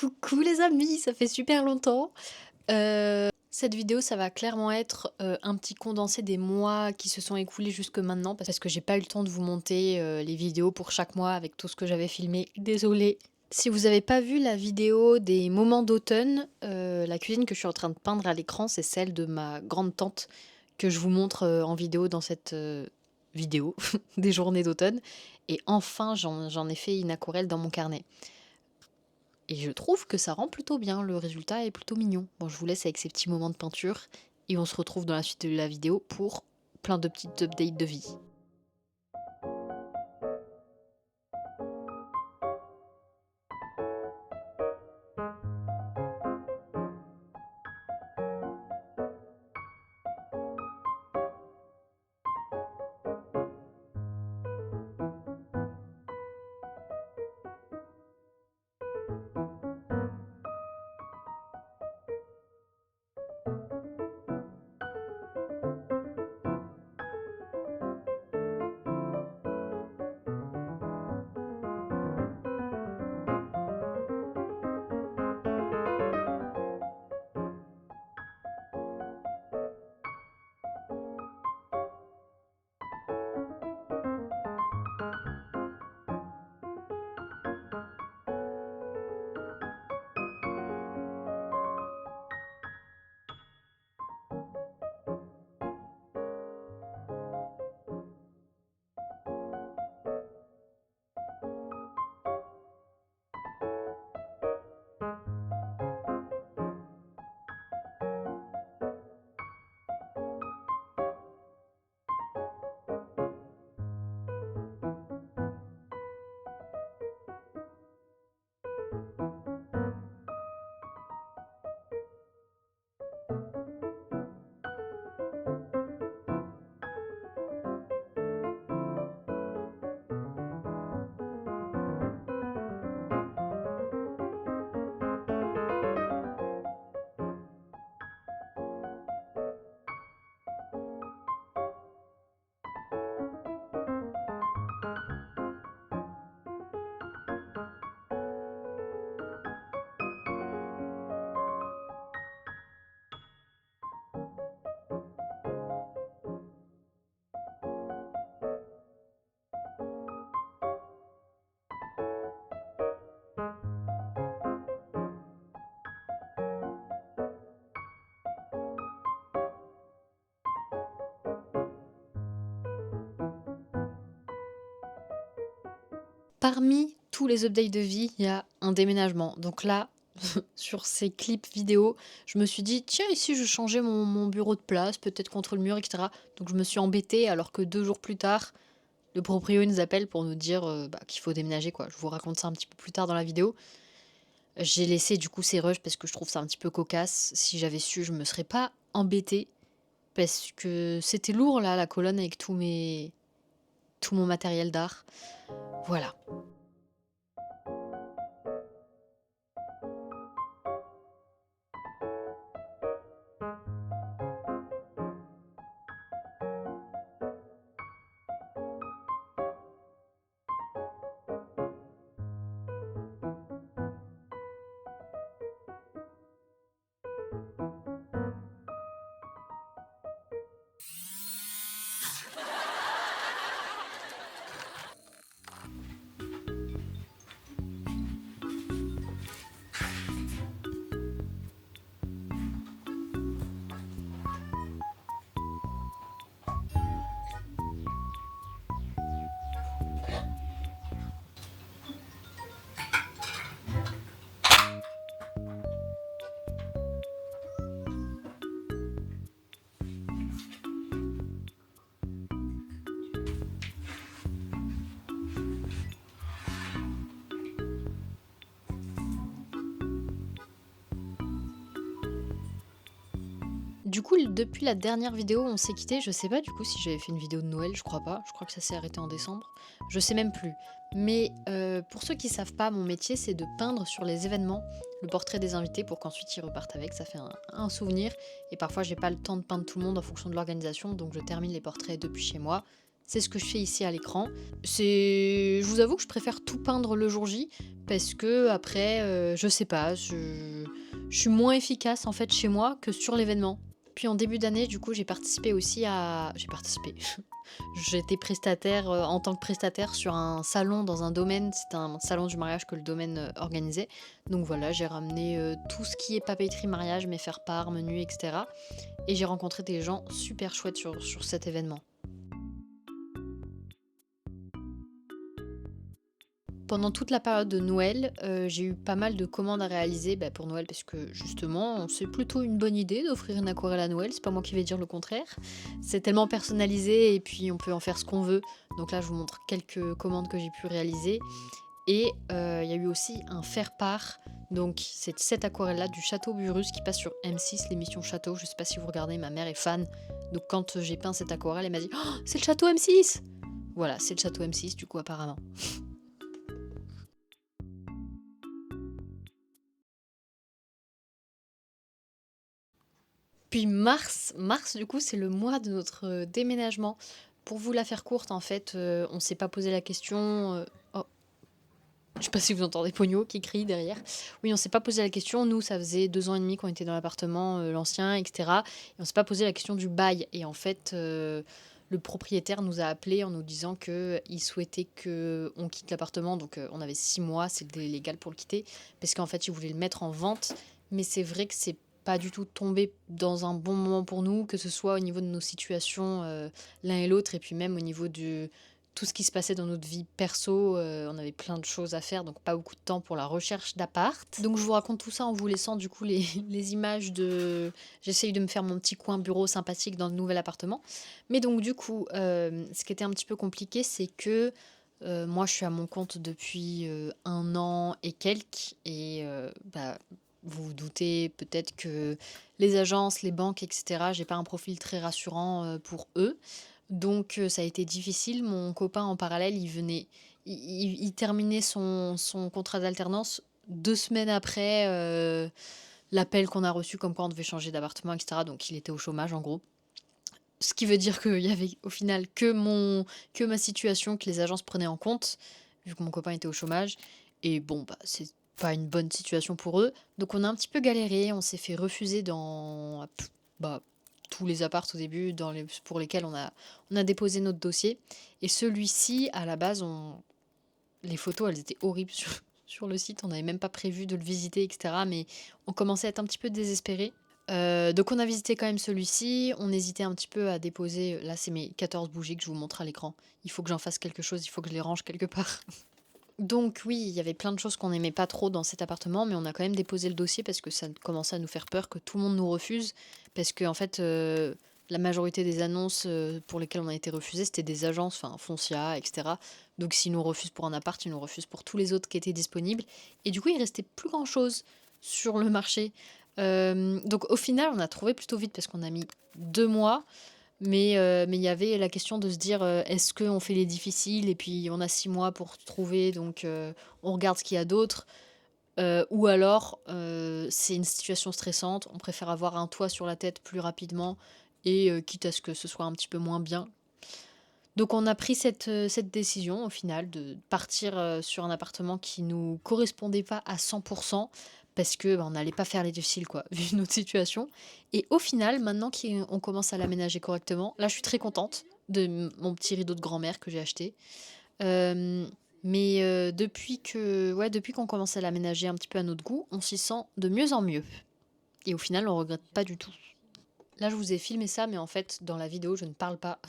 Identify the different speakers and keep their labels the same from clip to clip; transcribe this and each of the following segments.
Speaker 1: Coucou les amis, ça fait super longtemps. Cette vidéo, ça va clairement être un petit condensé des mois qui se sont écoulés jusque maintenant parce que j'ai pas eu le temps de vous monter les vidéos pour chaque mois avec tout ce que j'avais filmé. Désolée. Si vous avez pas vu la vidéo des moments d'automne, la cuisine que je suis en train de peindre à l'écran, c'est celle de ma grande tante que je vous montre en vidéo dans cette vidéo des journées d'automne. Et enfin, j'en ai fait une aquarelle dans mon carnet. Et je trouve que ça rend plutôt bien, le résultat est plutôt mignon. Bon, je vous laisse avec ces petits moments de peinture et on se retrouve dans la suite de la vidéo pour plein de petites updates de vie. Parmi tous les updates de vie, il y a un déménagement. Donc là, sur ces clips vidéo, je me suis dit, tiens, ici je changeais mon bureau de place, peut-être contre le mur, etc. Donc je me suis embêtée alors que 2 jours plus tard, le proprio nous appelle pour nous dire qu'il faut déménager, quoi. Je vous raconte ça un petit peu plus tard dans la vidéo. J'ai laissé du coup ces rushs parce que je trouve ça un petit peu cocasse. Si j'avais su, je me serais pas embêtée parce que c'était lourd là, la colonne avec tout mon matériel d'art. Voilà. Du coup, depuis la dernière vidéo, on s'est quitté. Je sais pas du coup si j'avais fait une vidéo de Noël, je crois pas. Je crois que ça s'est arrêté en décembre. Je sais même plus. Mais pour ceux qui savent pas, mon métier c'est de peindre sur les événements le portrait des invités pour qu'ensuite ils repartent avec. Ça fait un souvenir. Et parfois j'ai pas le temps de peindre tout le monde en fonction de l'organisation, donc je termine les portraits depuis chez moi. C'est ce que je fais ici à l'écran. Je vous avoue que je préfère tout peindre le jour J parce que après, je sais pas, je suis moins efficace en fait chez moi que sur l'événement. Puis en début d'année, du coup, j'ai participé aussi à... J'ai participé. J'étais prestataire en tant que prestataire sur un salon dans un domaine. C'était un salon du mariage que le domaine organisait. Donc voilà, j'ai ramené tout ce qui est papeterie mariage, mes faire-part, menus, etc. Et j'ai rencontré des gens super chouettes sur cet événement. Pendant toute la période de Noël, j'ai eu pas mal de commandes à réaliser, pour Noël parce que justement, c'est plutôt une bonne idée d'offrir une aquarelle à Noël, c'est pas moi qui vais dire le contraire. C'est tellement personnalisé et puis on peut en faire ce qu'on veut. Donc là, je vous montre quelques commandes que j'ai pu réaliser et il y a eu aussi un faire-part. Donc c'est cette aquarelle-là du Château Burus qui passe sur M6, l'émission Château. Je sais pas si vous regardez, ma mère est fan. Donc quand j'ai peint cette aquarelle, elle m'a dit: «Oh, c'est le Château M6!» Voilà, c'est le Château M6 du coup apparemment. Puis mars du coup, c'est le mois de notre déménagement. Pour vous la faire courte, en fait, on s'est pas posé la question. Oh, je sais pas si vous entendez Pogno qui crie derrière. Oui, on s'est pas posé la question. Nous, ça faisait 2 ans et demi qu'on était dans l'appartement, l'ancien, etc. Et on s'est pas posé la question du bail. Et en fait, le propriétaire nous a appelé en nous disant que il souhaitait que on quitte l'appartement. Donc, on avait 6 mois, c'est le délai légal pour le quitter, parce qu'en fait, il voulait le mettre en vente. Mais c'est vrai que c'est pas du tout tombé dans un bon moment pour nous, que ce soit au niveau de nos situations l'un et l'autre, et puis même au niveau du tout ce qui se passait dans notre vie perso. On avait plein de choses à faire, donc pas beaucoup de temps pour la recherche d'appart. Donc je vous raconte tout ça en vous laissant du coup les, les images de... J'essaye de me faire mon petit coin bureau sympathique dans le nouvel appartement. Mais donc du coup, ce qui était un petit peu compliqué, c'est que moi je suis à mon compte depuis 1 an et quelques, et vous vous doutez peut-être que les agences, les banques, etc., j'ai pas un profil très rassurant pour eux. Donc ça a été difficile. Mon copain en parallèle, il terminait son contrat d'alternance 2 semaines après l'appel qu'on a reçu comme quoi on devait changer d'appartement, etc. Donc il était au chômage en gros. Ce qui veut dire qu'il y avait au final que ma situation que les agences prenaient en compte, vu que mon copain était au chômage. Et bon, c'est pas une bonne situation pour eux. Donc on a un petit peu galéré, on s'est fait refuser dans bah, tous les apparts au début pour lesquels on a déposé notre dossier. Et celui-ci, à la base, les photos, elles étaient horribles sur le site. On n'avait même pas prévu de le visiter, etc. Mais on commençait à être un petit peu désespérés. Donc on a visité quand même celui-ci, on hésitait un petit peu à déposer, là c'est mes 14 bougies que je vous montre à l'écran. Il faut que j'en fasse quelque chose, il faut que je les range quelque part. Donc oui, il y avait plein de choses qu'on n'aimait pas trop dans cet appartement, mais on a quand même déposé le dossier parce que ça commençait à nous faire peur que tout le monde nous refuse. Parce que en fait, la majorité des annonces pour lesquelles on a été refusé, c'était des agences, enfin Foncia, etc. Donc s'ils nous refusent pour un appart, ils nous refusent pour tous les autres qui étaient disponibles. Et du coup, il restait plus grand-chose sur le marché. Donc au final, on a trouvé plutôt vite parce qu'on a mis 2 mois. Mais il y avait la question de se dire, est-ce qu'on fait les difficiles et puis on a 6 mois pour trouver, donc on regarde ce qu'il y a d'autre, ou alors c'est une situation stressante, on préfère avoir un toit sur la tête plus rapidement et quitte à ce que ce soit un petit peu moins bien. Donc on a pris cette décision au final de partir sur un appartement qui nous correspondait pas à 100% parce que on n'allait pas faire les difficiles quoi, vu notre situation. Et au final, maintenant qu'on commence à l'aménager correctement, là je suis très contente de mon petit rideau de grand-mère que j'ai acheté. Euh, mais depuis qu'on commence à l'aménager un petit peu à notre goût, on s'y sent de mieux en mieux. Et au final, on regrette pas du tout. Là, je vous ai filmé ça, mais en fait, dans la vidéo, je ne parle pas.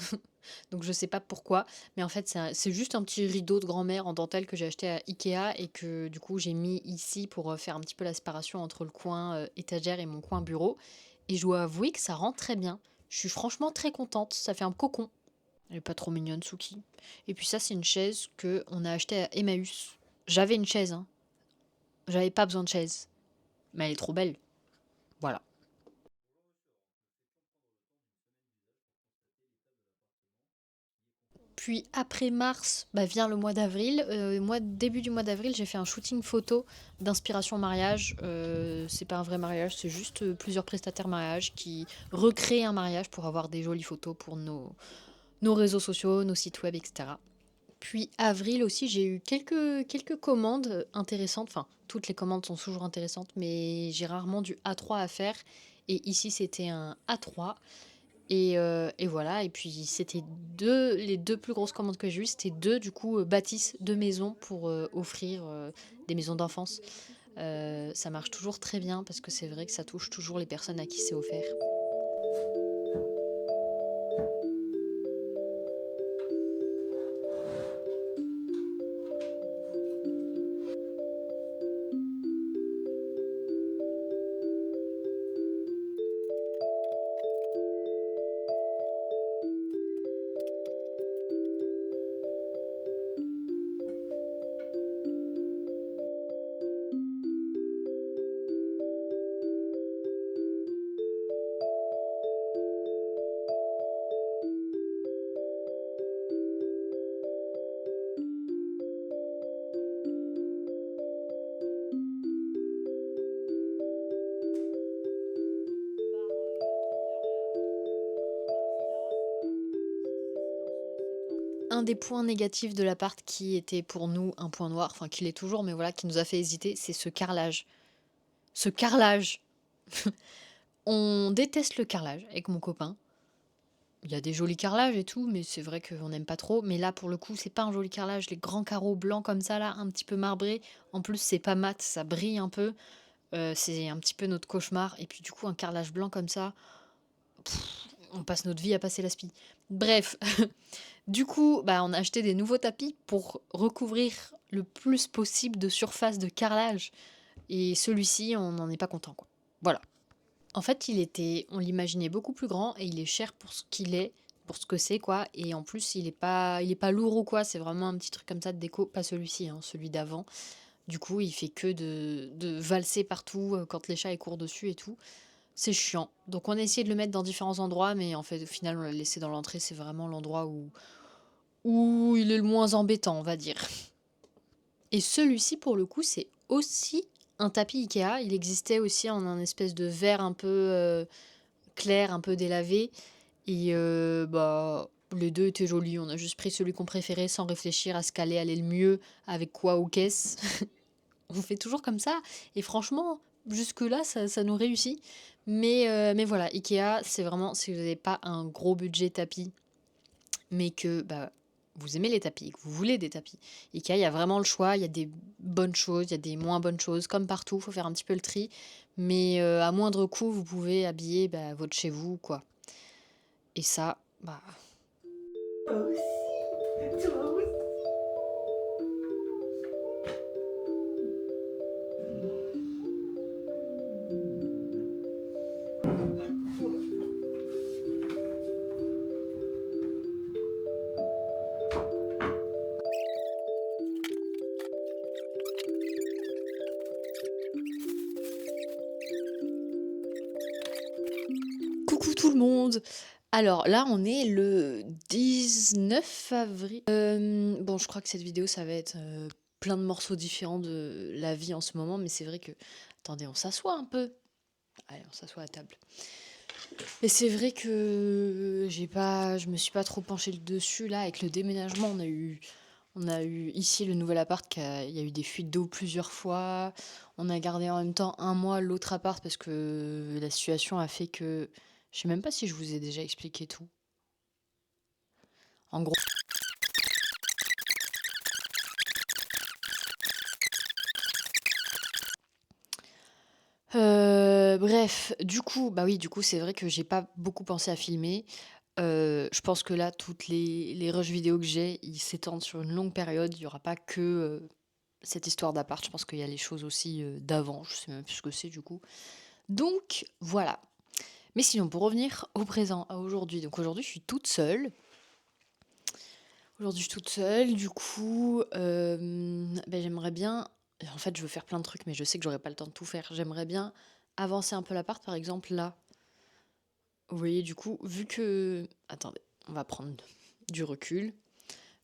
Speaker 1: Donc, je sais pas pourquoi. Mais en fait, c'est juste un petit rideau de grand-mère en dentelle que j'ai acheté à Ikea et que du coup, j'ai mis ici pour faire un petit peu la séparation entre le coin étagère et mon coin bureau. Et je dois avouer que ça rend très bien. Je suis franchement très contente. Ça fait un cocon. Elle est pas trop mignonne, Suki. Et puis, ça, c'est une chaise que on a achetée à Emmaüs. J'avais une chaise, hein. J'avais pas besoin de chaise. Mais elle est trop belle. Voilà. Puis après mars, vient le mois d'avril. Début du mois d'avril, j'ai fait un shooting photo d'inspiration mariage. C'est pas un vrai mariage, c'est juste plusieurs prestataires mariage qui recréent un mariage pour avoir des jolies photos pour nos réseaux sociaux, nos sites web, etc. Puis avril aussi, j'ai eu quelques commandes intéressantes. Enfin, toutes les commandes sont toujours intéressantes, mais j'ai rarement du A3 à faire. Et ici, c'était un A3. Et voilà. Et puis, c'était les deux plus grosses commandes que j'ai eues. C'était deux, du coup, bâtisses de maisons pour offrir des maisons d'enfance. Ça marche toujours très bien parce que c'est vrai que ça touche toujours les personnes à qui c'est offert. Un des points négatifs de l'appart qui était pour nous un point noir, enfin qui l'est toujours, mais voilà, qui nous a fait hésiter, c'est ce carrelage. Ce carrelage! On déteste le carrelage avec mon copain. Il y a des jolis carrelages et tout, mais c'est vrai qu'on n'aime pas trop. Mais là, pour le coup, c'est pas un joli carrelage. Les grands carreaux blancs comme ça, là, un petit peu marbrés. En plus, c'est pas mat, ça brille un peu. C'est un petit peu notre cauchemar. Et puis, du coup, un carrelage blanc comme ça, on passe notre vie à passer l'aspi. Bref, du coup, bah, on a acheté des nouveaux tapis pour recouvrir le plus possible de surface de carrelage. Et celui-ci, on n'en est pas content, quoi. Voilà. En fait, on l'imaginait beaucoup plus grand et il est cher pour ce qu'il est, pour ce que c'est, quoi. Et en plus, il est pas lourd ou quoi. C'est vraiment un petit truc comme ça de déco. Pas celui-ci, hein, celui d'avant. Du coup, il fait que de valser partout quand les chats ils courent dessus et tout. C'est chiant. Donc, on a essayé de le mettre dans différents endroits, mais en fait, au final, on l'a laissé dans l'entrée. C'est vraiment l'endroit où il est le moins embêtant, on va dire. Et celui-ci, pour le coup, c'est aussi un tapis Ikea. Il existait aussi en un espèce de verre un peu clair, un peu délavé. Et bah, les deux étaient jolis. On a juste pris celui qu'on préférait sans réfléchir à ce qu'allait aller le mieux, avec quoi ou qu'est-ce. On fait toujours comme ça. Et franchement, jusque-là, ça nous réussit. Mais voilà, Ikea, c'est vraiment, si vous n'avez pas un gros budget tapis, mais que bah, vous aimez les tapis, que vous voulez des tapis. Ikea, il y a vraiment le choix. Il y a des bonnes choses, il y a des moins bonnes choses. Comme partout, il faut faire un petit peu le tri. Mais à moindre coût, vous pouvez habiller bah, votre chez vous, quoi. Et ça, bah,
Speaker 2: Toi aussi, toi aussi.
Speaker 1: coucou tout le monde! Alors là, on est le 19 avril. Bon, je crois que cette vidéo, ça va être plein de morceaux différents de la vie en ce moment, mais c'est vrai que... Attendez, on s'assoit un peu. Allez, on s'assoit à table. Mais c'est vrai que je me suis pas trop penchée dessus là. Avec le déménagement, on a eu ici le nouvel appart, il y a eu des fuites d'eau plusieurs fois. On a gardé en même temps un mois l'autre appart parce que la situation a fait que... Je sais même pas si je vous ai déjà expliqué tout. En gros... bref, du coup, bah oui, du coup, c'est vrai que j'ai pas beaucoup pensé à filmer. Je pense que là, toutes les rushs vidéo que j'ai, ils s'étendent sur une longue période. Il y aura pas que cette histoire d'appart. Je pense qu'il y a les choses aussi d'avant. Je sais même plus ce que c'est du coup. Donc voilà. Mais sinon, pour revenir au présent, à aujourd'hui. Donc aujourd'hui, je suis toute seule. Aujourd'hui, je suis toute seule. Du coup, ben, j'aimerais bien. En fait, je veux faire plein de trucs, mais je sais que j'aurai pas le temps de tout faire. J'aimerais bien avancer un peu l'appart, par exemple là. Vous voyez, du coup, vu que... Attendez, on va prendre du recul.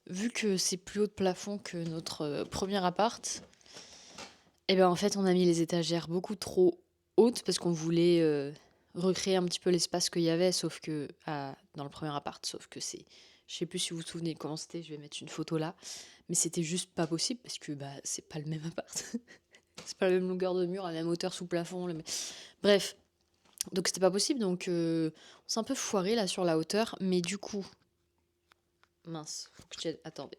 Speaker 1: Vu que c'est plus haut de plafond que notre premier appart, et ben en fait, on a mis les étagères beaucoup trop hautes parce qu'on voulait recréer un petit peu l'espace qu'il y avait, sauf que dans le premier appart, sauf que c'est Je sais plus si vous vous souvenez comment c'était, je vais mettre une photo là. Mais c'était juste pas possible parce que c'est pas le même appart. C'est pas la même longueur de mur, la même hauteur sous plafond. Bref, donc c'était pas possible. Donc on s'est un peu foiré là sur la hauteur. Mais du coup, mince, faut que je tienne. Attendez.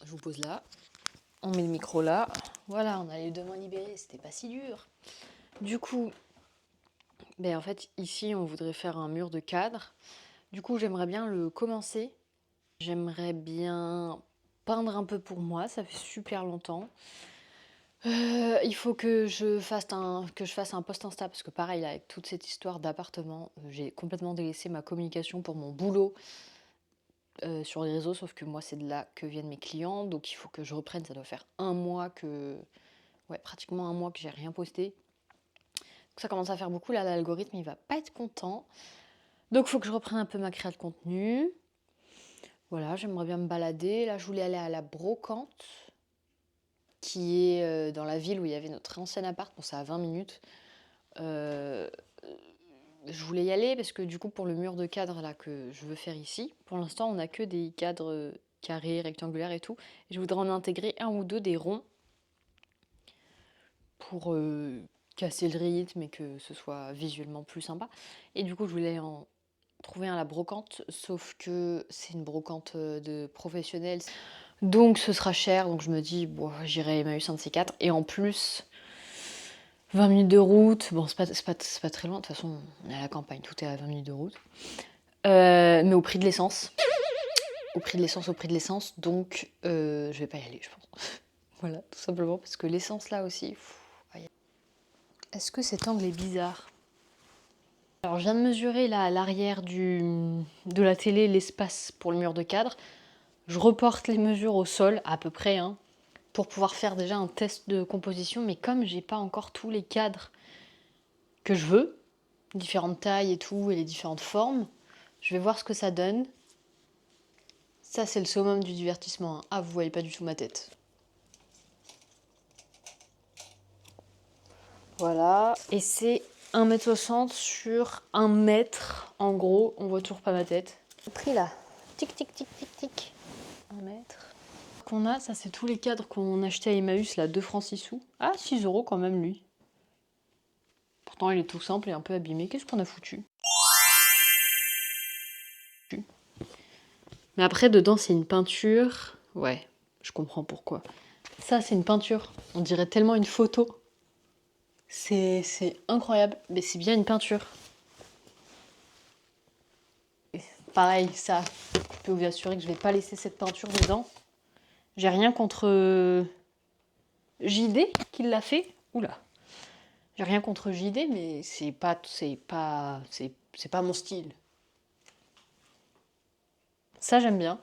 Speaker 1: Je vous pose là. On met le micro là. Voilà, on a les 2 mains libérées, c'était pas si dur. Du coup, en fait, ici, on voudrait faire un mur de cadre. Du coup, j'aimerais bien le commencer. J'aimerais bien peindre un peu pour moi, ça fait super longtemps. Il faut que je fasse un post Insta parce que pareil, là, avec toute cette histoire d'appartement, j'ai complètement délaissé ma communication pour mon boulot sur les réseaux, sauf que moi, c'est de là que viennent mes clients, donc il faut que je reprenne. Ça doit faire pratiquement un mois que j'ai rien posté. Donc ça commence à faire beaucoup, là, l'algorithme, il va pas être content. Donc il faut que je reprenne un peu ma création de contenu. Voilà, j'aimerais bien me balader. Là, je voulais aller à la Brocante, qui est dans la ville où il y avait notre ancien appart. Bon, c'est à 20 minutes. Je voulais y aller parce que du coup, pour le mur de cadre là que je veux faire ici, pour l'instant, on n'a que des cadres carrés, rectangulaires et tout. Et je voudrais en intégrer un ou deux des ronds pour casser le rythme et que ce soit visuellement plus sympa. Et du coup, je voulais en trouver un à la Brocante, sauf que c'est une brocante de professionnels. Donc ce sera cher, donc je me dis, bon, j'irai Emmaüs un de ces quatre. Et en plus, 20 minutes de route, bon, c'est pas très loin, de toute façon, on est à la campagne, tout est à 20 minutes de route. Mais au prix de l'essence. Au prix de l'essence, donc je vais pas y aller, je pense. Voilà, tout simplement, parce que l'essence là aussi. Est-ce que cet angle est bizarre? Alors, je viens de mesurer là à l'arrière de la télé l'espace pour le mur de cadre. Je reporte les mesures au sol, à peu près, hein, pour pouvoir faire déjà un test de composition. Mais comme j'ai pas encore tous les cadres que je veux, différentes tailles et tout, et les différentes formes, je vais voir ce que ça donne. Ça, c'est le summum du divertissement, hein. Ah, vous voyez pas du tout ma tête. Voilà. Et c'est 1,60 m sur 1 m. En gros, on voit toujours pas ma tête. Le prix là. Tic, tic, tic, tic, tic. 1 m. Qu'on a, ça c'est tous les cadres qu'on achetait à Emmaüs, là, 2 francs 6 sous. Ah, 6 € quand même, lui. Pourtant, il est tout simple et un peu abîmé. Qu'est-ce qu'on a foutu? Mais après, dedans, c'est une peinture. Ouais, je comprends pourquoi. Ça, c'est une peinture. On dirait tellement une photo. C'est incroyable. Mais c'est bien une peinture. Pareil, ça, je peux vous assurer que je vais pas laisser cette peinture dedans. J'ai rien contre JD qui l'a fait. Oula. J'ai rien contre JD, mais c'est pas mon style. Ça, j'aime bien.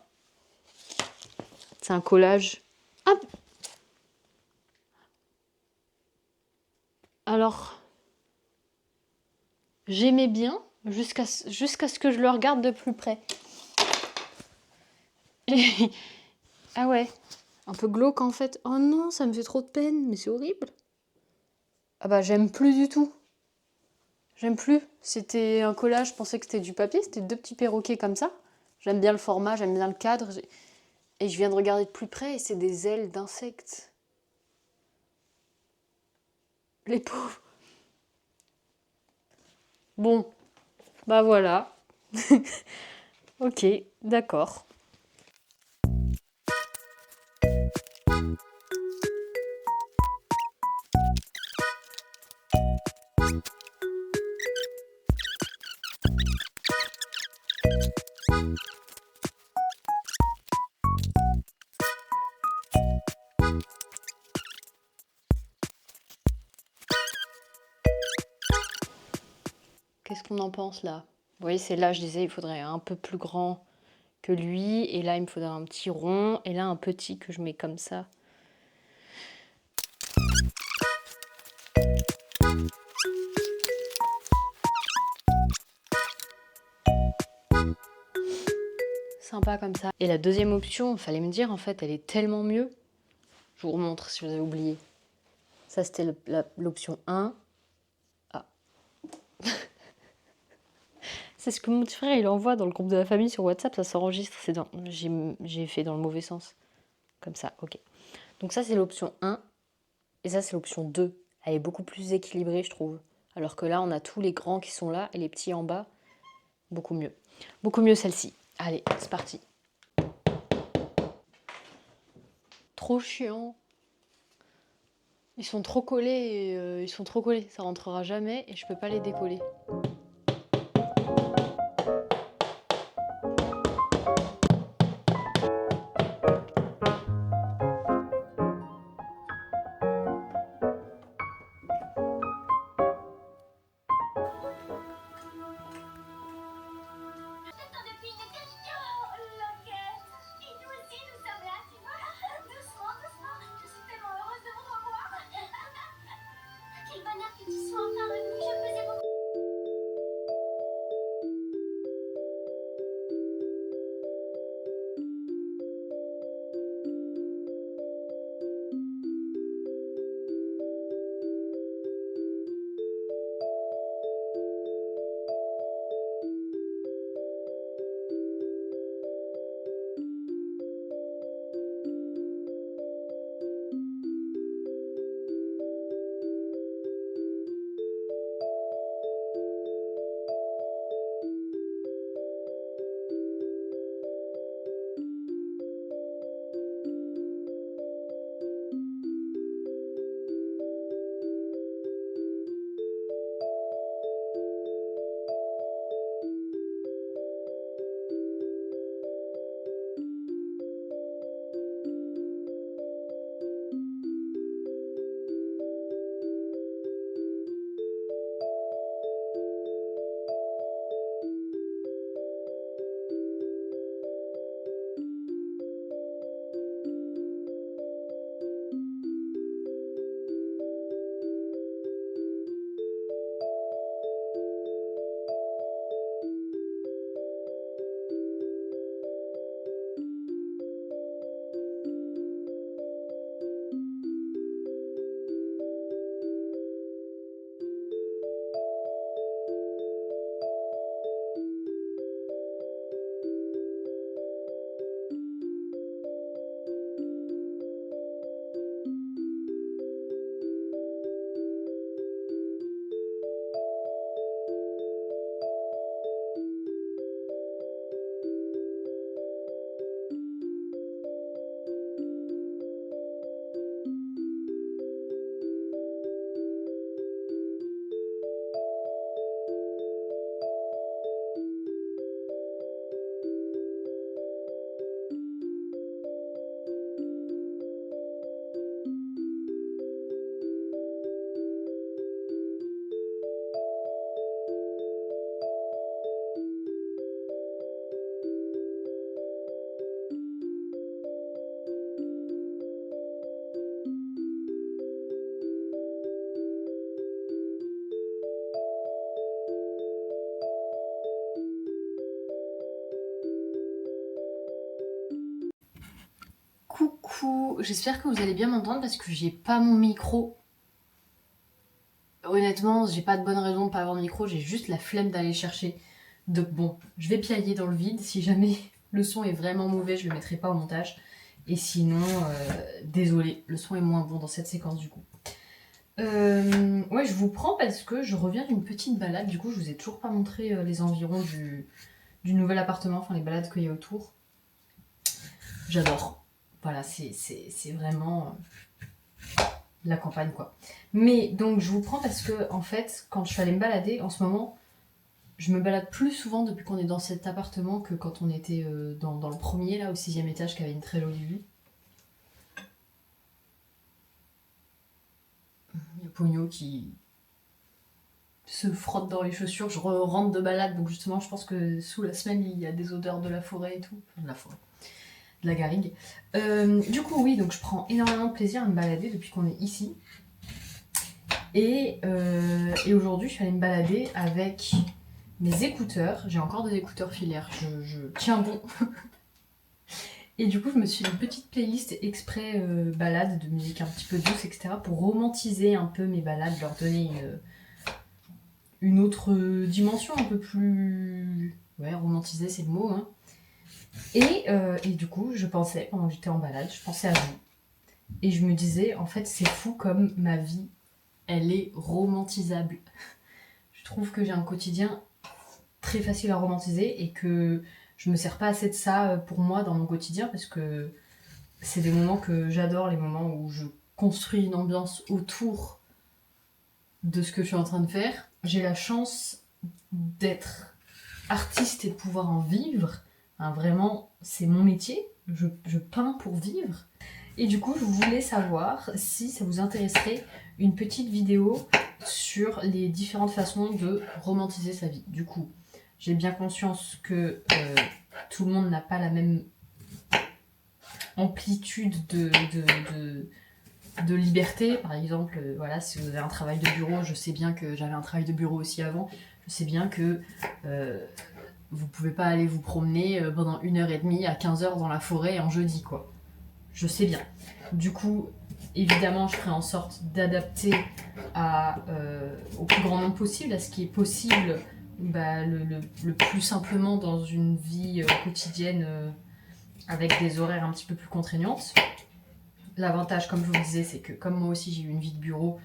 Speaker 1: C'est un collage. Ah. Alors, j'aimais bien jusqu'à ce que je le regarde de plus près. Ah ouais, un peu glauque en fait. Oh non, ça me fait trop de peine, mais c'est horrible. Ah bah j'aime plus du tout. J'aime plus. C'était un collage, je pensais que c'était du papier, c'était 2 petits perroquets comme ça. J'aime bien le format, j'aime bien le cadre. Et je viens de regarder de plus près et c'est des ailes d'insectes. Les pauvres. Bon, bah voilà. Ok, d'accord. Qu'est-ce qu'on en pense là? Vous voyez, c'est là, je disais, il faudrait un peu plus grand que lui. Et là, il me faudrait un petit rond. Et là, un petit que je mets comme ça. Sympa comme ça. Et la deuxième option, il fallait me dire, en fait, elle est tellement mieux. Je vous remontre si vous avez oublié. Ça, c'était l'option 1. Ah. C'est ce que mon petit frère il envoie dans le groupe de la famille sur WhatsApp, ça s'enregistre. J'ai fait dans le mauvais sens. Comme ça, ok. Donc ça c'est l'option 1 et ça c'est l'option 2. Elle est beaucoup plus équilibrée je trouve. Alors que là on a tous les grands qui sont là et les petits en bas. Beaucoup mieux. Beaucoup mieux celle-ci. Allez, c'est parti. Trop chiant. Ils sont trop collés, ils sont trop collés. Ça rentrera jamais et je peux pas les décoller. Coucou, j'espère que vous allez bien m'entendre parce que j'ai pas mon micro. Honnêtement, j'ai pas de bonne raison de pas avoir de micro, j'ai juste la flemme d'aller le chercher. Donc bon, je vais piailler dans le vide. Si jamais le son est vraiment mauvais, je le mettrai pas au montage. Et sinon, désolé, le son est moins bon dans cette séquence du coup. Ouais, je vous prends parce que je reviens d'une petite balade. Du coup, je vous ai toujours pas montré les environs du nouvel appartement, enfin les balades qu'il y a autour. J'adore. Voilà, c'est vraiment la campagne quoi. Mais donc je vous prends parce que en fait, quand je suis allée me balader, en ce moment, je me balade plus souvent depuis qu'on est dans cet appartement que quand on était dans le premier, là, au 6e étage, qui avait une très jolie vue. Il y a Pogno qui se frotte dans les chaussures. Je rentre de balade, donc justement, je pense que sous la semaine, il y a des odeurs de la forêt et tout. Enfin, de la forêt. De la garrigue. Du coup, oui, donc je prends énormément de plaisir à me balader depuis qu'on est ici. Et aujourd'hui, je suis allée me balader avec mes écouteurs. J'ai encore des écouteurs filaires, je tiens bon. Et du coup, je me suis fait une petite playlist exprès balade, de musique un petit peu douce, etc. pour romantiser un peu mes balades, leur donner
Speaker 3: une autre dimension un peu plus... Ouais, romantisée, c'est le mot, hein. Et du coup, je pensais, pendant que j'étais en balade, je pensais à vous. Et je me disais, en fait, c'est fou comme ma vie, elle est romantisable. Je trouve que j'ai un quotidien très facile à romantiser et que je me sers pas assez de ça pour moi dans mon quotidien parce que c'est des moments que j'adore, les moments où je construis une ambiance autour de ce que je suis en train de faire. J'ai la chance d'être artiste et de pouvoir en vivre. Hein, vraiment, c'est mon métier. Je peins pour vivre. Et du coup, je voulais savoir si ça vous intéresserait une petite vidéo sur les différentes façons de romantiser sa vie. Du coup, j'ai bien conscience que tout le monde n'a pas la même amplitude de liberté. Par exemple, voilà, si vous avez un travail de bureau, je sais bien que j'avais un travail de bureau aussi avant, je sais bien que vous pouvez pas aller vous promener pendant 1h30 à 15h dans la forêt en jeudi, quoi. Je sais bien. Du coup, évidemment, je ferai en sorte d'adapter au plus grand nombre possible, à ce qui est possible le plus simplement dans une vie quotidienne avec des horaires un petit peu plus contraignantes. L'avantage, comme je vous le disais, c'est que comme moi aussi j'ai eu une vie de bureau,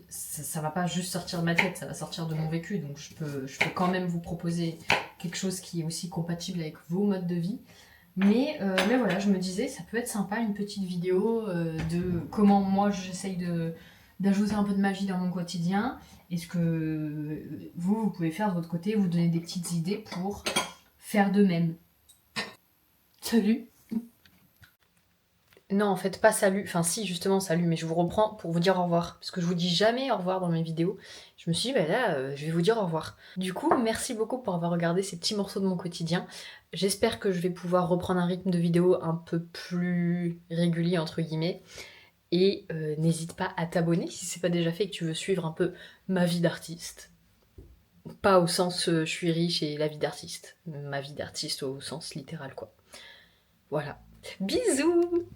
Speaker 3: ça va pas juste sortir de ma tête, ça va sortir de mon vécu, donc je peux quand même vous proposer quelque chose qui est aussi compatible avec vos modes de vie. Mais voilà, je me disais, ça peut être sympa une petite vidéo de comment moi j'essaye d'ajouter un peu de magie dans mon quotidien. Et ce que vous pouvez faire de votre côté, vous donner des petites idées pour faire de même. Salut! Non, en fait, pas salut. Enfin, si, justement, salut, mais je vous reprends pour vous dire au revoir. Parce que je vous dis jamais au revoir dans mes vidéos. Je me suis dit, bah là, je vais vous dire au revoir. Du coup, merci beaucoup pour avoir regardé ces petits morceaux de mon quotidien. J'espère que je vais pouvoir reprendre un rythme de vidéo un peu plus régulier, entre guillemets. Et n'hésite pas à t'abonner si c'est pas déjà fait et que tu veux suivre un peu ma vie d'artiste. Pas au sens je suis riche et la vie d'artiste. Ma vie d'artiste au sens littéral, quoi. Voilà. Bisous!